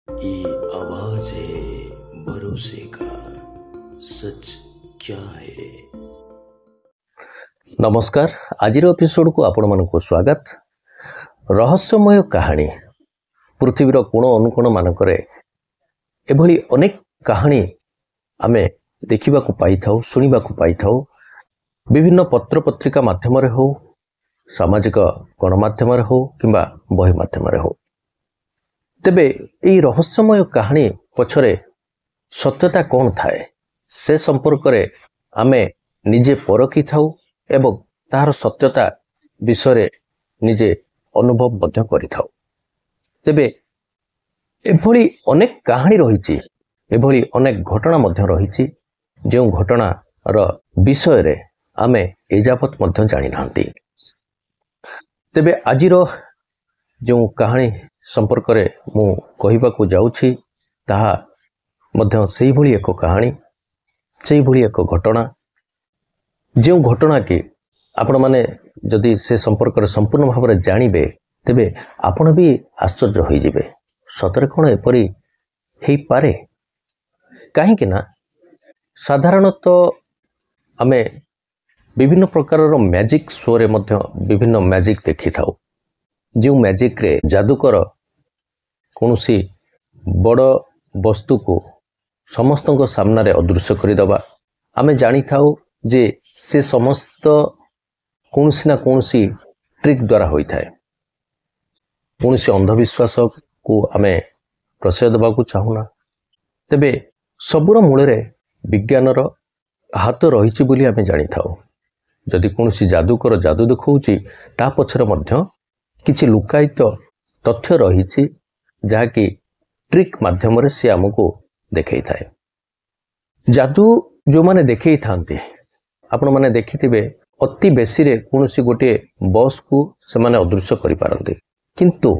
ये आवाज है भरोसे का, सच क्या है। नमस्कार। आज एपिसोड को आपण मानक स्वागत। रहस्यमय कहानी पृथ्वीर कोण अनुकोण मानकरे एभली अनेक कहानी आमे देखिबा को पाई थाउ, सुनिबा को पाई थाउ। विभिन्न पत्र पत्रिका माध्यम रे हो, सामाजिक गणमाध्यम रे हो किंबा बही माध्यम रे हो। तेबे एई रहस्यमय कहानी पछरे सत्यता कौन थाए से संपर्क रे आमे निजे परखी थाउ एवं तार सत्यता विषय निजे अनुभव मध्य करि थाउ। तेबे एभली अनेक कहानी रहिछि, एभली अनेक घटना मध्य रहिछि जो घटना र विषय रे आमे एजावत मध्य जानि नांती। तेबे आजिरो जो कहानी संपर्क रे मु कहिबा को जाउछि ताहा मध्य सेही भली एक कहानी, सेही भली एक घटना जो घटना की आपण माने जदि से संपर्क रे संपूर्ण भाव रे जानिबे तेबे आपण भी आश्चर्य होई जिवे। सतरे कोन एपरी हेई पारे? काहे कि ना साधारणतः आमे विभिन्न प्रकार रो मैजिक शो रे मध्य विभिन्न मैजिक देखि थाउ। जो मैजिक रे जादूकर कौनसी बड़ वस्तु को समस्त सामना रे अदृश्य कर दबा। आमे जानी थाउ जे से समस्त कौनसी ना कौनसी ट्रिक द्वारा होई थाए। कौनसी अंधविश्वास को आमे प्रश्रय दबा को चाहुना। तेबे सबुर मूल रे विज्ञान रो हाथ रहिछि बोली आमे जानी थाउ। जदि कौनसी जादूकर जादू देखौछि ता पछरे मध्य किछि लुकायित तथ्य रहिछि जहाँकि ट्रिक माध्यम रे से हमको देखै थाए। जादू जो माने देखै थांते आपण माने देखिथिबे अति बेसी रे कौनसी गोटे बस को से माने अदृश्य करि पारंते। किंतु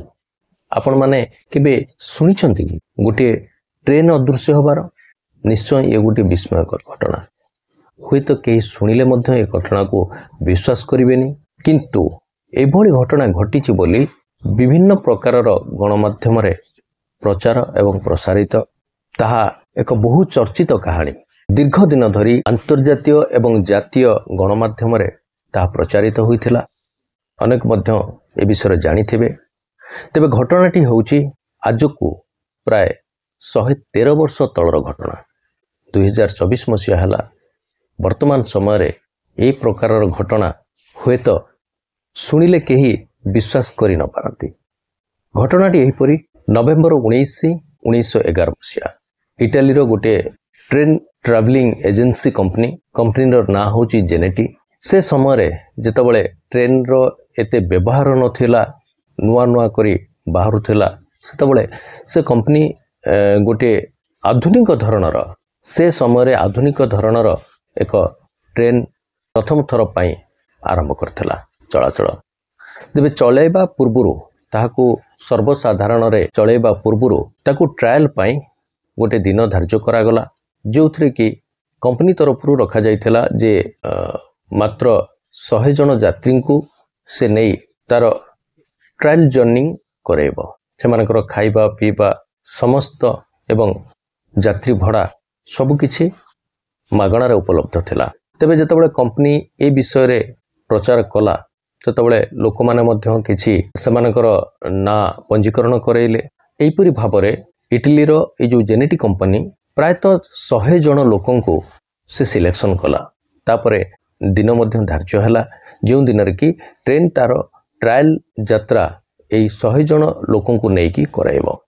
आपण माने केबे सुनिछंती कि गोटे ट्रेन अदृश्य होबार? निश्चय ये गोटे विस्मयकर घटना। हुई तो कई शुणिले मध्य ए घटना को विश्वास करिवेनी, किंतु एभली घटना घटिछि बोली विभिन्न प्रकार गणमाध्यम रे प्रचार एवं प्रसारित। ताहा एक बहु चर्चित कहानी। दीर्घ दिन धरी अंतर्जातीय एवं जातीय गणमाध्यम रे ताहा प्रचारित होइथिला। अनेक मध्य ए विषय जानिथिबे। तेबे घटनाटी होउछि आजकू प्राय 113 वर्ष तलर घटना। 2024 मसीहा हला। वर्तमान समय रे ए प्रकार घटना हुए तो शुणिले केही विश्वास करि न पारती। घटनाटी एहीपरि नवेम्बर 19, 1911 मसीहा इटाली रो गोटे ट्रेन ट्रावेलिंग एजेंसी कंपनी ना होची जेनेटी। से समय रे जेतबळे ट्रेन रो एते व्यवहार नथिला, नुआ नुआ करी बाहरुथिला, सेतबळे से कंपनी गोटे आधुनिक धरणर, से समय रे आधुनिक धरणर एक ट्रेन प्रथम थर पई आरंभ करथिला चलाचल। तेबे चलेबा पूर्वरु ताहाकू सर्वसाधारण रे चलेबा पूर्वरु ताकू ट्रायल पाई गोटे दिन धार्य करा गला, जोथरे कि कंपनी तरफरु रखा जाइथिला जे मात्र 100 जन यात्री को से नहीं तार ट्रायल जर्नी करेबो। सेमानकर खाइबा पीबा समस्त एवं यात्री भड़ा सब किछि मागणार उपलब्ध थिला। तेबे जतबळे कंपनी ए विषय रे प्रचार कला ततबळे लोक माने मध्य किछि सेमानकर ना पंजीकरण करेइले। एहिपरि भाबरे इटली रो ए जो जेनेटिक कंपनी प्रायतः 100 जन लोकन को से सिलेक्शन कला। तापरे दिन मध्य धार्य हला जो दिन रे कि ट्रेन तार ट्रायल यात्रा एई 100 जन लोकन को नेकी कराइबो।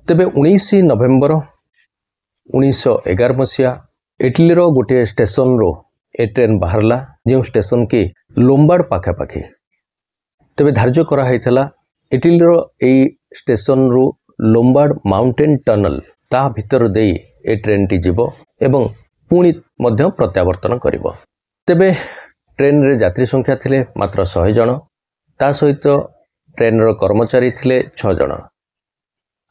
तेबे 19 नवेम्बर 1911 मसीहा इटली रो गोटे स्टेशन रो ए ट्रेन बाहरला, जो स्टेशन की लोम्बार्ड पाखापाखि। तेबे धार्य करा हैथला इटली रो एई स्टेशन रो लोम्बार्ड माउंटेन टनल ता भितर देई ए ट्रेन टी जीवो एवं पुणी मध्य प्रत्यावर्तन करिवो। तेबे ट्रेन रे यात्री संख्या थिले मात्र 100 जन, ता सहित ट्रेन रो कर्मचारी थिले 6 जन।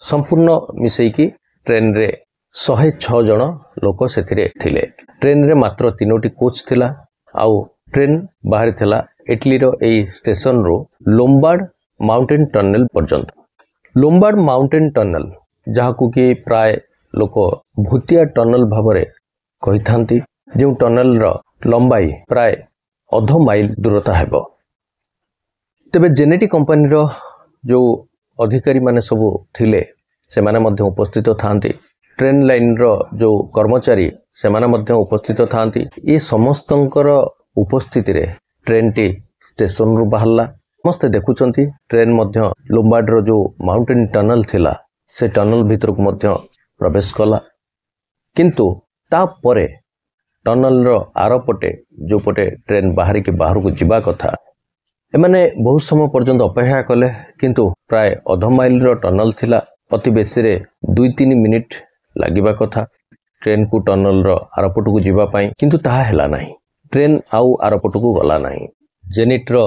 संपूर्ण मिसई की ट्रेन रे 106 जन लोक सेथिरे थिले। ट्रेन रे मात्र 3टी कोच थिला। आउ ट्रेन बाहर थिला इटली रो एई स्टेशन रो लोम्बार्ड माउंटेन टनल पर्यंत। लोम्बार्ड माउंटेन टनल जहाकू कि प्राय लोक भूतिया टनल भावरे कही थांती, जो टनल रो लंबाई प्राय 1/2 माइल दूरता हेबो। तेबे जेनेटी कंपनी रो जो अधिकारी माने सबू थिले से माने मध्य उपस्थित थांती, ट्रेन लाइन रो जो कर्मचारी से माने मध्य उपस्थित थांती। ये समस्तंकर उपस्थिति रे ट्रेन टी स्टेशन रु बाहरला। समस्ते देखुचंती ट्रेन मध्य लोम्बार्ड रो जो माउंटेन टनल थिला से टनल भीतर को मध्य प्रवेश कला। किंतु ता परे टनल रो आरपटे जो पटे ट्रेन बाहर के बाहर को जीवा कथा एमाने बहुत समय पर्यंत अपेक्षा कले, किंतु प्राय 1/2 माइल रो टनल थिला। अति बेसी रे 2-3 मिनिट लागिबा कथा ट्रेन को टनल रो आरपट को जीवा पाई, किंतु ताहा हेला नाही। ट्रेन आउ आरपट को गला नाही। जेनेट रो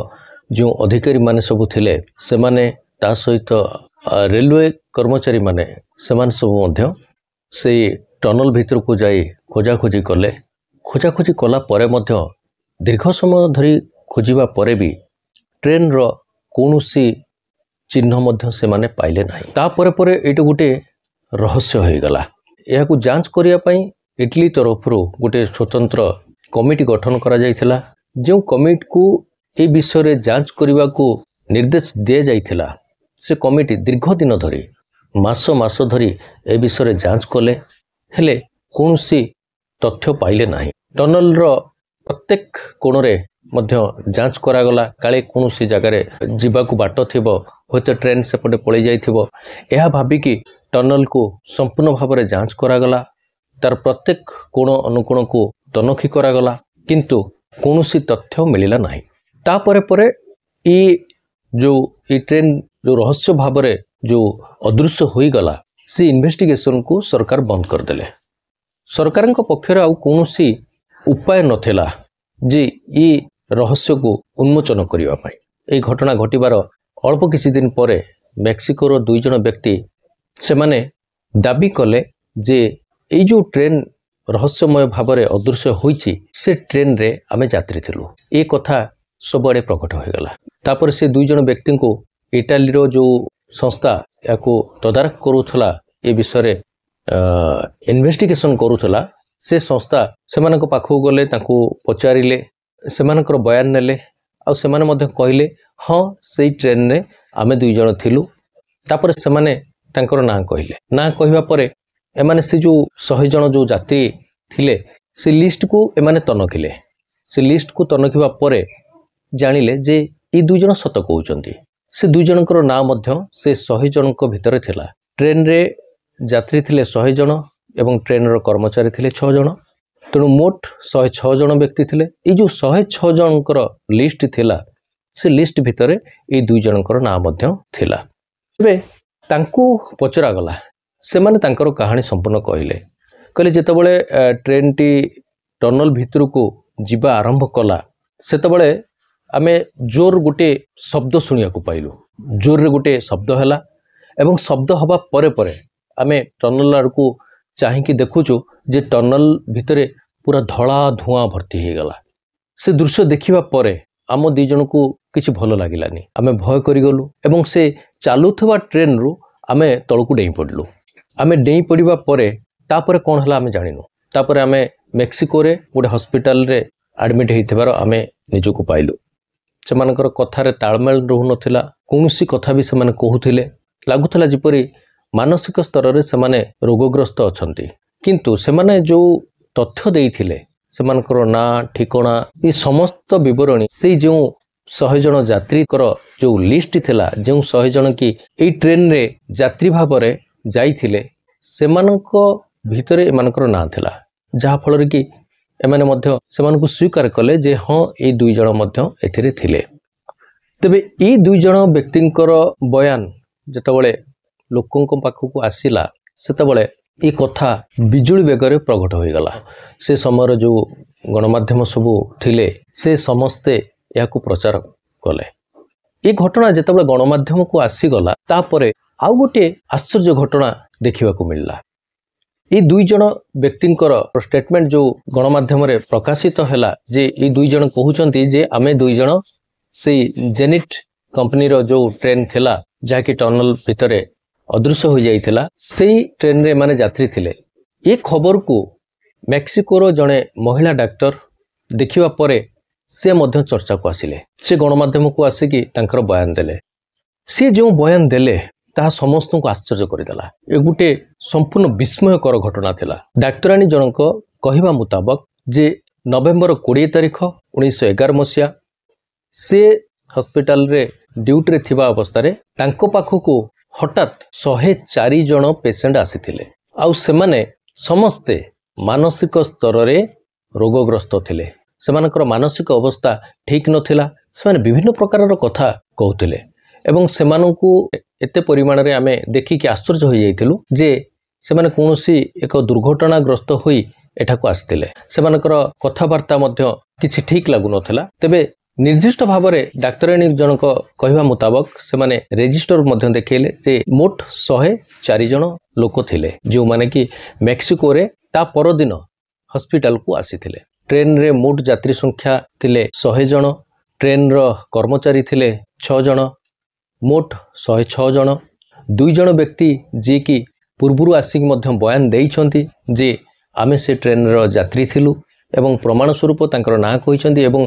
जो अधिकारी माने सब थिले से माने ता सहित रेलवे कर्मचारी माने सेमान सब मध्य से टनल भीतर को जाई खोजाखोजी कले। खोजाखोजी कला परे मध्य दीर्घ समय धरी खोजिबा परे भी ट्रेन रो कोनोसी चिन्ह मध्य से माने पाइले नाही। ता परे परे एटो गुटे रहस्य होई गला। एहा को जांच करिया पई इटली तरफरु गुटे स्वतंत्र कमिटी गठन करा जायथिला। जो कमिटी को ए विषय रे जांच करिवा को निर्देश दिया जायथिला, से कमिटी दीर्घ दिन धरी मास धरी ए विषय रे जांच कले, हेले कोनोसी तथ्य पाइले नाही। टनल रो प्रत्येक कोण रे मध्य जांच करा गला, काले कोनोसी जगह रे जीवा को बाट थिबो, होते ट्रेन सेपटे पळै जाइथिबो। एहा भाबी कि टनल को संपूर्ण भाव में जांच करा गला। तार प्रत्येक कोण अनुकोण को तनखी करा गला, किंतु कोनोसी तथ्य मिलिला नाही। ता परे परे ई ट्रेन जो रहस्य भाव में जो अदृश्य होई गला, से इन्वेस्टिगेशन को सरकार बंद कर देले। सरकार पक्षर आउ कोनोसी उपाय नथिला जे ई रहस्य को उन्मोचन करिवा पाई। ए घटना घटिबार अल्प किछि दिन परे मेक्सिकोर 2 जण व्यक्ति से माने दाबी कले जे ए जो ट्रेन रहस्यमय भाव में अदृश्य होईची, से ट्रेन रे आमे यात्री थिलु। ए कथा सबआडे प्रकट हो गला। तापर से 2 जण व्यक्ति को इटाली रो जो संस्था याको तदारक करूथला, ए विषय रे इन्वेस्टिगेशन करूथला, से संस्था सेमानक पाखु गले, ताको पचारिले, सेमानकर बयान नेले, आ सेमाने मध्य कहिले हाँ से ट्रेन रे आमे 2 जण थिलु। तापर सेमाने तांकर ना कहिले। ना कहिबा परे एमाने से जो 100 जण जो यात्री थिले से लिस्ट को एमाने तनखिले। से लिस्ट को तनखिबा परे जानिले जे ई 2 जण सत कहउचंती। से 2 जनकर ना मध्य से 100 जनक भितर थिला। ट्रेन रे यात्री थिले 100 जण एवं ट्रेन रो कर्मचारी थिले 6 जण। तेणु मोट 106 जण व्यक्ति थिले। ई जो 106 जनकर लिस्ट थिला, से लिस्ट भितर ए 2 जनकर ना मध्य थिला। तबे तांकू पचरा गला, से माने तांकर कहानी संपूर्ण कहले जेतबळे ट्रेन टी टनल भितर को जीवा आरंभ कला, सेतबळे आमे जोर गुटे शब्द सुनिया को पाइलु। जोर रे गुटे शब्द हला एवं शब्द हबा परे परे आमे टनल आड़ को चाहिकी देखुचु जे टनल भितरे पूरा धड़ा धुआं भर्ती हो गला। से दृश्य देखिबा परे आम 2 जण को किछि भलो लागिलानी। आमे भय करि गलु एवं से चालुथवा ट्रेन रु आमे तळकु डेई पडलु। आमे डेई पडिबा परे तापरे कोन हला आमे जानिनु। तापरे आमे मेक्सिको रे गोटे हॉस्पिटल रे एडमिट हेइथिबार आमे निजको पाइलु। सेमानकर कथारे ताळमेल रहु नथिला। कोनोसी कथा भी सेमाने कहूथिले, लागुथला जिपरि मानसिक स्तर रे सेमाने रोगग्रस्त अछंती। किंतु सेमाने जो तथ्य देइथिले, सेमानकर ना ठिकाना ये समस्त विवरणी से जो 100 जण यात्री जो लिस्ट थिला, जो 100 जण की ए ट्रेन रे यात्री भाव रे जाइथिले, सेमानक भितरे एमानकर ना थिला। जहा फल कि एमाने मध्य सेमानकु स्वीकार कले जे हाँ ए 2 जण मध्य एथिरे थिले। तबे ए 2 जण व्यक्तिंकर बयान जेतबळे लोकंक पाखकु आसिला, सेतबळे ये कथा बिजुली बेगर प्रकट हो गला। से समय जो गणमाध्यम सबू थिले, से समस्ते याकु प्रचार कले। ये घटना जेतबळे गणमाध्यम को आसीगला, तापरे आउ गोटे आश्चर्य घटना देखिबा को मिलला। ये 2 जण व्यक्तिंकर स्टेटमेंट जो गणमाध्यम रे प्रकाशित हैला, जे ये 2 जण कहउचंती जे आमे 2 जण से जेनेट कंपनी रो जो ट्रेन थिला, जाके टनल भितरे ଅଦୃଶ୍ୟ ହୋଇଯାଇଥିଲା। ସେଇ ଟ୍ରେନରେ ଏମାନେ ଯାତ୍ରୀ ଥିଲେ। ଏ ଖବରକୁ ମେକ୍ସିକୋର ଜଣେ ମହିଳା ଡାକ୍ତର ଦେଖିବା ପରେ ସେ ମଧ୍ୟ ଚର୍ଚ୍ଚାକୁ ଆସିଲେ। ସେ ଗଣମାଧ୍ୟମକୁ ଆସିକି ତାଙ୍କର ବୟାନ ଦେଲେ। ସେ ଯେଉଁ ବୟାନ ଦେଲେ ତାହା ସମସ୍ତଙ୍କୁ ଆଶ୍ଚର୍ଯ୍ୟ କରିଦେଲା। ଏ ଗୋଟିଏ ସମ୍ପୂର୍ଣ୍ଣ ବିସ୍ମୟକର ଘଟଣା ଥିଲା। ଡାକ୍ତରାଣୀ ଜଣଙ୍କ କହିବା ମୁତାବକ ଯେ ନଭେମ୍ବର 20 ତାରିଖ 1911 ମସିହା ସେ ହସ୍ପିଟାଲରେ ଡ୍ୟୁଟିରେ ଥିବା ଅବସ୍ଥାରେ ତାଙ୍କ ପାଖକୁ ହଠାତ୍ 104 ଜଣ ପେସେଣ୍ଟ ଆସିଥିଲେ। ଆଉ ସେମାନେ ସମସ୍ତେ ମାନସିକ ସ୍ତରରେ ରୋଗଗ୍ରସ୍ତ ଥିଲେ। ସେମାନଙ୍କର ମାନସିକ ଅବସ୍ଥା ଠିକ ନଥିଲା। ସେମାନେ ବିଭିନ୍ନ ପ୍ରକାରର କଥା କହୁଥିଲେ ଏବଂ ସେମାନଙ୍କୁ ଏତେ ପରିମାଣରେ ଆମେ ଦେଖିକି ଆଶ୍ଚର୍ଯ୍ୟ ହୋଇଯାଇଥିଲୁ ଯେ ସେମାନେ କୌଣସି ଏକ ଦୁର୍ଘଟଣାଗ୍ରସ୍ତ ହୋଇ ଏଠାକୁ ଆସିଥିଲେ। ସେମାନଙ୍କର କଥାବାର୍ତ୍ତା ମଧ୍ୟ କିଛି ଠିକ ଲାଗୁନଥିଲା। ତେବେ ନିର୍ଦ୍ଦିଷ୍ଟ ଭାବରେ ଡାକ୍ତରାଣୀ ଜଣଙ୍କ କହିବା ମୁତାବକ ସେମାନେ ରେଜିଷ୍ଟର ମଧ୍ୟ ଦେଖେଇଲେ ଯେ ମୋଟ 104 ଜଣ ଲୋକ ଥିଲେ ଯେଉଁମାନେ କି ମେକ୍ସିକୋରେ ତା ପରଦିନ ହସ୍ପିଟାଲକୁ ଆସିଥିଲେ। ଟ୍ରେନରେ ମୋଟ ଯାତ୍ରୀ ସଂଖ୍ୟା ଥିଲେ 100 ଜଣ। ଟ୍ରେନର କର୍ମଚାରୀ ଥିଲେ 6 ଜଣ। ମୋଟ 106 ଜଣ। 2 ଜଣ ବ୍ୟକ୍ତି ଯିଏକି ପୂର୍ବରୁ ଆସିକି ମଧ୍ୟ ବୟାନ ଦେଇଛନ୍ତି ଯେ ଆମେ ସେ ଟ୍ରେନର ଯାତ୍ରୀ ଥିଲୁ ଏବଂ ପ୍ରମାଣ ସ୍ୱରୂପ ତାଙ୍କର ନାଁ କହିଛନ୍ତି ଏବଂ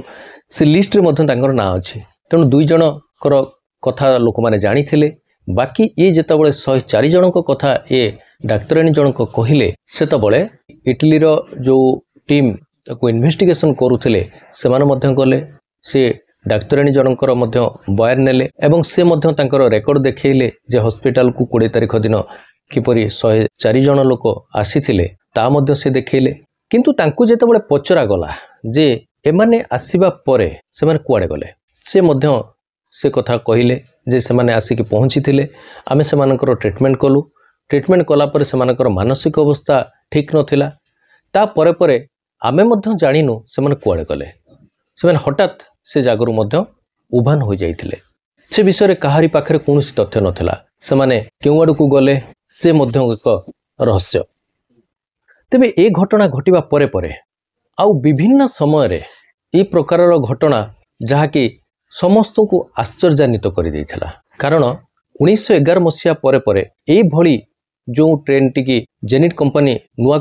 ସେ ଲିଷ୍ଟରେ ମଧ୍ୟ ତାଙ୍କର ନାଁ ଅଛି। ତେଣୁ 2 ଜଣଙ୍କର କଥା ଲୋକମାନେ ଜାଣିଥିଲେ। ବାକି ଇଏ ଯେତେବେଳେ 104 ଜଣଙ୍କ କଥା ଏ ଡାକ୍ତରାଣୀ ଜଣକ କହିଲେ ସେତେବେଳେ ଇଟାଲୀର ଯେଉଁ ଟିମ୍ ତାକୁ ଇନଭେଷ୍ଟିଗେସନ୍ କରୁଥିଲେ ସେମାନେ ମଧ୍ୟ ଗଲେ। ସେ ଡାକ୍ତରାଣୀ ଜଣଙ୍କର ମଧ୍ୟ ବୟାନ ନେଲେ ଏବଂ ସେ ମଧ୍ୟ ତାଙ୍କର ରେକର୍ଡ ଦେଖେଇଲେ ଯେ ହସ୍ପିଟାଲକୁ 20 ତାରିଖ ଦିନ କିପରି 104 ଜଣ ଲୋକ ଆସିଥିଲେ ତାହା ମଧ୍ୟ ସେ ଦେଖେଇଲେ। କିନ୍ତୁ ତାଙ୍କୁ ଯେତେବେଳେ ପଚରାଗଲା ଯେ ଏମାନେ ଆସିବା ପରେ ସେମାନେ କୁଆଡ଼େ ଗଲେ, ସେ ମଧ୍ୟ ସେ କଥା କହିଲେ ଯେ ସେମାନେ ଆସିକି ପହଞ୍ଚିଥିଲେ। ଆମେ ସେମାନଙ୍କର ଟ୍ରିଟମେଣ୍ଟ କଲୁ। ଟ୍ରିଟମେଣ୍ଟ କଲା ପରେ ସେମାନଙ୍କର ମାନସିକ ଅବସ୍ଥା ଠିକ ନଥିଲା। ତା ପରେ ପରେ ଆମେ ମଧ୍ୟ ଜାଣିନୁ ସେମାନେ କୁଆଡ଼େ ଗଲେ। ସେମାନେ ହଠାତ୍ ସେ ଜାଗାରୁ ମଧ୍ୟ ଉଭାନ ହୋଇଯାଇଥିଲେ। ସେ ବିଷୟରେ କାହାରି ପାଖରେ କୌଣସି ତଥ୍ୟ ନଥିଲା। ସେମାନେ କେଉଁ ଆଡ଼କୁ ଗଲେ ସେ ମଧ୍ୟ ଏକ ରହସ୍ୟ। ତେବେ ଏ ଘଟଣା ଘଟିବା ପରେ ପରେ ଆଉ ବିଭିନ୍ନ ସମୟରେ ଏ ପ୍ରକାରର ଘଟଣା ଯାହାକି ସମସ୍ତଙ୍କୁ ଆଶ୍ଚର୍ଯ୍ୟାନ୍ୱିତ କରିଦେଇଥିଲା। କାରଣ 1911 ମସିହା ପରେ ପରେ ଏଇଭଳି ଯେଉଁ ଟ୍ରେନଟିକି ଜେନିଟ୍ କମ୍ପାନୀ ନୂଆ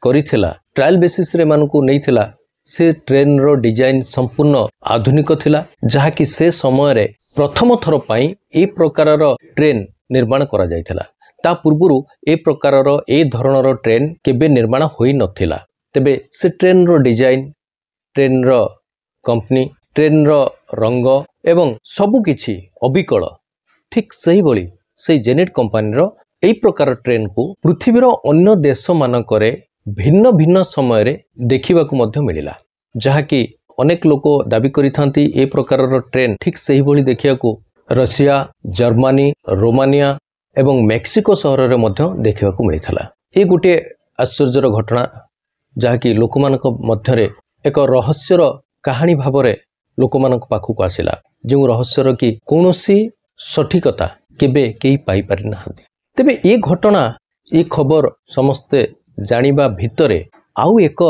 କରିଥିଲା ଟ୍ରାଏଲ ବେସିସ୍ରେ ଏମାନଙ୍କୁ ନେଇଥିଲା, ସେ ଟ୍ରେନର ଡିଜାଇନ ସମ୍ପୂର୍ଣ୍ଣ ଆଧୁନିକ ଥିଲା। ଯାହାକି ସେ ସମୟରେ ପ୍ରଥମ ଥର ପାଇଁ ଏ ପ୍ରକାରର ଟ୍ରେନ ନିର୍ମାଣ କରାଯାଇଥିଲା। ତା ପୂର୍ବରୁ ଏ ପ୍ରକାରର ଏ ଧରଣର ଟ୍ରେନ କେବେ ନିର୍ମାଣ ହୋଇନଥିଲା। ତେବେ ସେ ଟ୍ରେନର ଡିଜାଇନ, ଟ୍ରେନର କମ୍ପାନୀ, ଟ୍ରେନର ରଙ୍ଗ ଏବଂ ସବୁକିଛି ଅବିକଳ ଠିକ ସେହିଭଳି ସେଇ ଜେନିଟ୍ କମ୍ପାନୀର ଏହି ପ୍ରକାର ଟ୍ରେନକୁ ପୃଥିବୀର ଅନ୍ୟ ଦେଶମାନଙ୍କରେ ଭିନ୍ନ ଭିନ୍ନ ସମୟରେ ଦେଖିବାକୁ ମଧ୍ୟ ମିଳିଲା। ଯାହାକି ଅନେକ ଲୋକ ଦାବି କରିଥାନ୍ତି ଏ ପ୍ରକାରର ଟ୍ରେନ ଠିକ ସେହିଭଳି ଦେଖିବାକୁ ରଷିଆ, ଜର୍ମାନୀ, ରୋମାନିଆ ଏବଂ ମେକ୍ସିକୋ ସହରରେ ମଧ୍ୟ ଦେଖିବାକୁ ମିଳିଥିଲା। ଏ ଗୋଟିଏ ଆଶ୍ଚର୍ଯ୍ୟର ଘଟଣା ଯାହାକି ଲୋକମାନଙ୍କ ମଧ୍ୟରେ ଏକ ରହସ୍ୟର କାହାଣୀ ଭାବରେ ଲୋକମାନଙ୍କ ପାଖକୁ ଆସିଲା। ଯେଉଁ ରହସ୍ୟର କି କୌଣସି ସଠିକତା କେବେ କେହି ପାଇପାରିନାହାନ୍ତି। ତେବେ ଏ ଘଟଣା, ଏ ଖବର ସମସ୍ତେ ଜାଣିବା ଭିତରେ ଆଉ ଏକ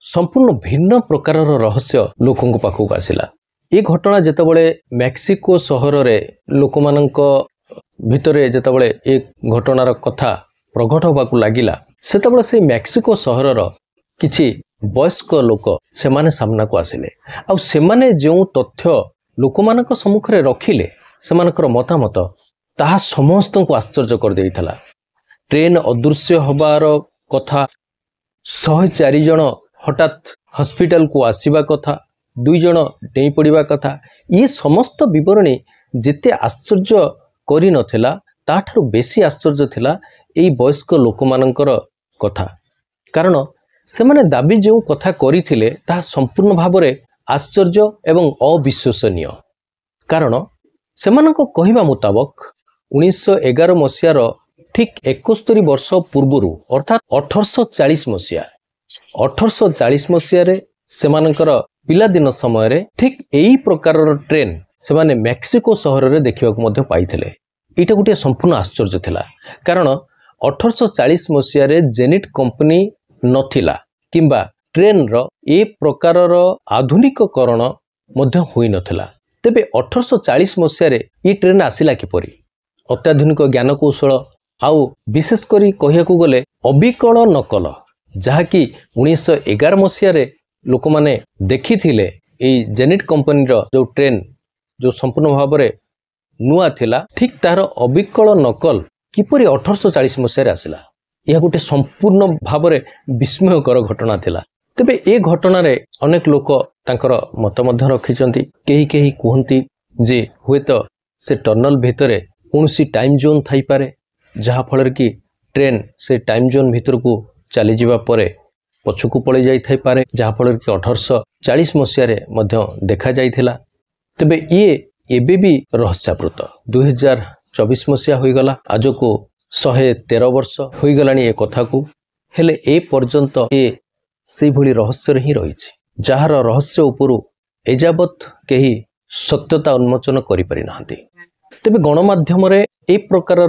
ସମ୍ପୂର୍ଣ୍ଣ ଭିନ୍ନ ପ୍ରକାରର ରହସ୍ୟ ଲୋକଙ୍କ ପାଖକୁ ଆସିଲା। ଏ ଘଟଣା ଯେତେବେଳେ ମେକ୍ସିକୋ ସହରରେ ଲୋକମାନଙ୍କ ଭିତରେ ଯେତେବେଳେ ଏ ଘଟଣାର କଥା ପ୍ରଘଟ ହେବାକୁ ଲାଗିଲା, ସେତେବେଳେ ସେଇ ମେକ୍ସିକୋ ସହରର କିଛି ବୟସ୍କ ଲୋକ ସେମାନେ ସାମ୍ନାକୁ ଆସିଲେ। ଆଉ ସେମାନେ ଯେଉଁ ତଥ୍ୟ ଲୋକମାନଙ୍କ ସମ୍ମୁଖରେ ରଖିଲେ, ସେମାନଙ୍କର ମତାମତ ତାହା ସମସ୍ତଙ୍କୁ ଆଶ୍ଚର୍ଯ୍ୟ କରିଦେଇଥିଲା। ଟ୍ରେନ ଅଦୃଶ୍ୟ ହେବାର କଥା, 104 ଜଣ ହଠାତ୍ ହସ୍ପିଟାଲକୁ ଆସିବା କଥା, 2 ଜଣ ଡେଇଁ ପଡ଼ିବା କଥା, ଇଏ ସମସ୍ତ ବିବରଣୀ ଯେତେ ଆଶ୍ଚର୍ଯ୍ୟ କରିନଥିଲା ତାଠାରୁ ବେଶୀ ଆଶ୍ଚର୍ଯ୍ୟ ଥିଲା ଏଇ ବୟସ୍କ ଲୋକମାନଙ୍କର କଥା। କାରଣ ସେମାନେ ଦାବି ଯେଉଁ କଥା କରିଥିଲେ ତାହା ସମ୍ପୂର୍ଣ୍ଣ ଭାବରେ ଆଶ୍ଚର୍ଯ୍ୟ ଏବଂ ଅବିଶ୍ୱସନୀୟ। କାରଣ ସେମାନଙ୍କ କହିବା ମୁତାବକ 1911 ମସିହାର ଠିକ 71 ବର୍ଷ ପୂର୍ବରୁ ଅର୍ଥାତ୍ 1840 ମସିହାରେ ସେମାନଙ୍କର ପିଲାଦିନ ସମୟରେ ଠିକ ଏହି ପ୍ରକାରର ଟ୍ରେନ ସେମାନେ ମେକ୍ସିକୋ ସହରରେ ଦେଖିବାକୁ ମଧ୍ୟ ପାଇଥିଲେ। ଏଇଟା ଗୋଟିଏ ସମ୍ପୂର୍ଣ୍ଣ ଆଶ୍ଚର୍ଯ୍ୟ ଥିଲା। କାରଣ 1840 ମସିହାରେ ଜେନିଟ୍ କମ୍ପାନୀ ନଥିଲା କିମ୍ବା ଟ୍ରେନର ଏ ପ୍ରକାରର ଆଧୁନିକକରଣ ମଧ୍ୟ ହୋଇନଥିଲା। ତେବେ 1840 ମସିହାରେ ଏ ଟ୍ରେନ ଆସିଲା କିପରି? अत्याधुनिक ज्ञानकौशल आउ विशेष करी कहियाकू गले अविकल नकल जहाँकि 1911 मसीह लोक मैंने देखी जेनिट कंपनी जो ट्रेन जो संपूर्ण भाव में नुआ थिला ठीक तार अविकल नकल किपरि 1840 मसीह आसला यह गोटे संपूर्ण भाव में विस्मयकर घटना थिला। तेबे ए घटना रे अनेक लोक तांकर मत मध्य रखिचंती केही केही कहंती जे हुए तो से टनल भितरे कौनसी टाइम जोन थाई पारे जहा फल कि ट्रेन से टाइम जोन भितर को चली जावा परे पछकू पड़े जाई थाई पारे जहा फल कि 1840 मसीह रे मध्य देखा जाइथिला। तेबे ये एबे भी रहस्यावृत 2024 मसीहा हो गला आज को 113 वर्ष हो गलानी ए कथा को हेले ए पर्यंत ए से भली रहस्य ही रही जार रहस्य उपरू एजावत कहीं सत्यता उन्मोचन करि पारि नाहंती। तेबे गणमाध्यम रे ए प्रकार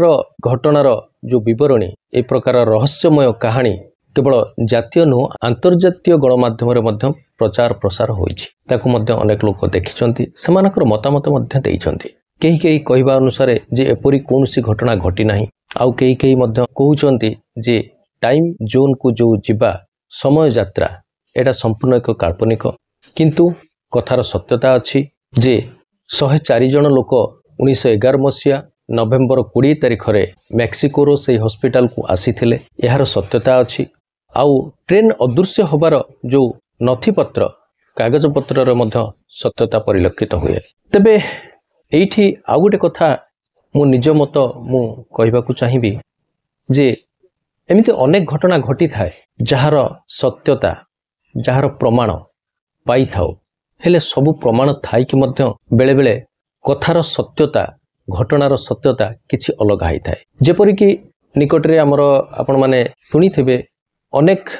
घटनार जो विवरणी ए प्रकार रहस्यमय कहानी केवल जातीय नुह अंतर्जातीय गणमाध्यम रे मध्य प्रचार प्रसार होइछि ताकू मध्य अनेक लोक देखिछंती सेमानकर मतामत मध्य देइछंती केही केही कहबा अनुसार जे एपरी कोनसी घटना घटी नाही आउ केही केही मध्य कहउछंती जे टाइम जोन को जो जिबा समय यात्रा एटा संपूर्ण एक काल्पनिक किंतु कथार सत्यता अछि जे 104 जन लोक 1911 मसीहा नवेम्बर 20 तारिख रे मेक्सिकोर से हॉस्पिटल को आसीथिले यार सत्यता अछि आउ ट्रेन अदृश्य होबार जो नथिपत्र कागज पत्र मध्य सत्यता परिलक्षित हुए। तेबे एठी आउ गोटे कथा मु निज मत मु कहबाकू चाहिबी जे एमिति अनेक घटना घटी थाए जार सत्यता जार प्रमाण पाई थाओ हेले सबु प्रमाण थाई कि मध्य बेले बेले कथार सत्यता घटनार सत्यता किछि अलग हाई थाए। जेपरि कि निकट रे हमर आपण माने सुनी थिबे अनेक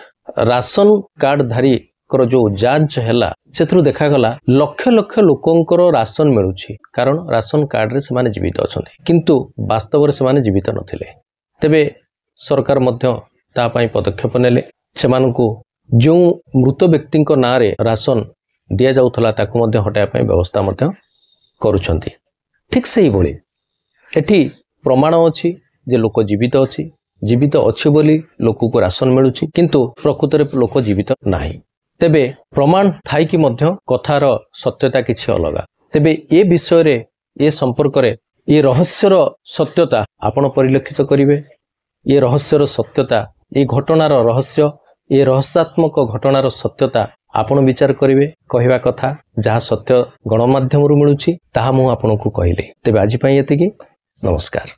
राशन कार्ड धारी कर जो जांच हैला सेथरु देखा गला लक्ष लक्ष लोकंकर राशन मिलुछि कारण राशन कार्ड रे सेमाने जीवित अछंती किंतु वास्तव रे सेमाने जीवित नथिले। तेबे सरकार मध्य ता पई पदक्षेप नेले सेमानकु जो मृत व्यक्ति ना रे राशन दिया जाउथला ताकु मध्य हटाया पई व्यवस्था मध्य करूछंती। ठीक सही भली एठी प्रमाण अछि जे लोक जीवित अछि बोली लोक को राशन मिलुछि किंतु प्रकृत रे लोक जीवित नाही। तेबे प्रमाण थाई कि मध्य कथार सत्यता किछि अलगा। तेबे ए विषय रे ए संपर्क रे ए रहस्यर सत्यता आपण परिलक्षित करिवे ये रहस्यर सत्यता ये घटनार रहस्य ये रहस्यात्मक घटनार सत्यता आपण विचार करिवे कहवा कथा जहाँ सत्य गणमाध्यम मिलुछि ताहा मु आपनकु कहिले। तेबे आज पई एतिकी नमस्कार।